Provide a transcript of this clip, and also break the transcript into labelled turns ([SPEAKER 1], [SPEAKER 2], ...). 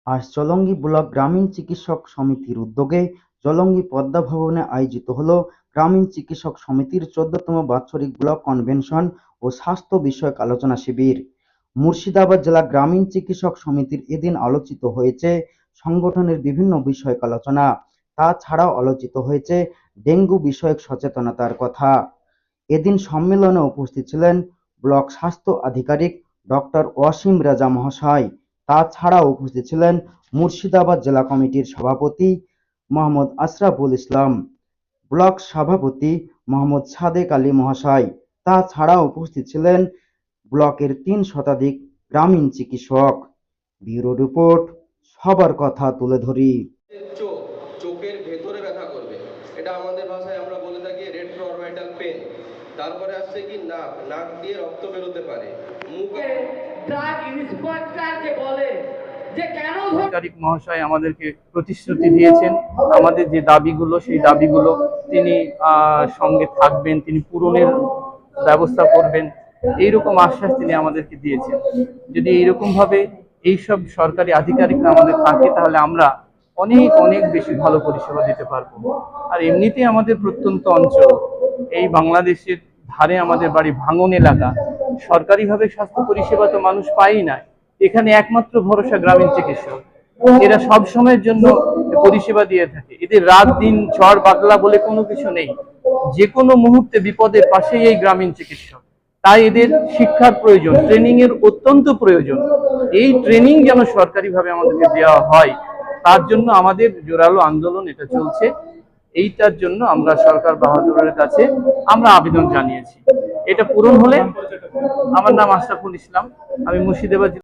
[SPEAKER 1] আজ চলঙ্গী ব্লক গ্রামীণ চিকিৎসক সমিতির উদ্যোগে চলঙ্গী পদ্মা ভবনে আয়োজিত হলো গ্রামীণ চিকিৎসক সমিতির 14তম বাৎসরিক ব্লক কনভেনশন ও স্বাস্থ্য বিষয়ক আলোচনা শিবির। মুর্শিদাবাদ জেলা গ্রামীণ চিকিৎসক সমিতির এদিন আলোচিত হয়েছে সংগঠনের বিভিন্ন বিষয়ক আলোচনা। তাছাড়াও আলোচিত হয়েছে ডেঙ্গু বিষয়ক সচেতনতার কথা। এদিন সম্মেলনে উপস্থিত ছিলেন ব্লক স্বাস্থ্য আধিকারিক ডক্টর ওয়াসিম রেজা মহাশয়। তাছাড়াও উপস্থিত ছিলেন মুর্শিদাবাদ জেলা কমিটির সভাপতি মোহাম্মদ আশরাফুল ইসলাম, ব্লক সভাপতি মোহাম্মদ সাদেক আলী মহাশয়। তাছাড়াও উপস্থিত ছিলেন ব্লকের ৩ শতাধিক গ্রামীণ চিকিৎসক। ব্যুরো রিপোর্ট, সবার কথা তুলে ধরি।
[SPEAKER 2] চোখের ভেতরে ব্যথা করবে, এটা আমাদের ভাষায় আমরা বলে থাকি রেট্রোঅরবিটাল পেন। তারপরে আসছে কি নাক দিয়ে রক্ত বেরোতে পারে। মুখে
[SPEAKER 3] ড্রাগ ইন্সপেক্টরকে বলে যে কেন
[SPEAKER 4] আধিকারিক মহাশয় আমাদেরকে প্রতিশ্রুতি দিয়েছেন, আমাদের যে দাবিগুলো সেই দাবিগুলো তিনি সঙ্গে থাকবেন, তিনি পূরণের ব্যবস্থা করবেন, এইরকম আশ্বাস তিনি আমাদেরকে দিয়েছেন। যদি এইরকম ভাবে এইসব সরকারি আধিকারিকরা আমাদের থাকে তাহলে আমরা অনেক অনেক বেশি ভালো পরিষেবা দিতে পারবো। আর এমনিতেই আমাদের প্রত্যন্ত অঞ্চল, এই বাংলাদেশের ধারে আমাদের বাড়ি, ভাঙন এলাকা, সরকারিভাবে স্বাস্থ্য পরিষেবা তো মানুষ পায়ই না। এখানে একমাত্র ভরসা গ্রামীণ চিকিৎসক, এরা সব সময়ের জন্য পরিষেবা দিয়ে থাকে। এদের রাত দিন ঝড় বাদলা বলে কোনো কিছু নেই, যে কোনো মুহূর্তে বিপদের পাশেই এই গ্রামীণ চিকিৎসক। তাই এদের শিক্ষার প্রয়োজন, ট্রেনিং এর অত্যন্ত প্রয়োজন। এই ট্রেনিং যেন সরকারিভাবে আমাদেরকে দেওয়া হয়, তার জন্য আমাদের জোরালো আন্দোলন এটা চলছে। এইটার জন্য আমরা সরকার বাহাদুরের কাছে আমরা আবেদন জানিয়েছি। এটা পূরণ হলে, আমার নাম আশরাফুল ইসলাম, আমি মুর্শিদাবাদ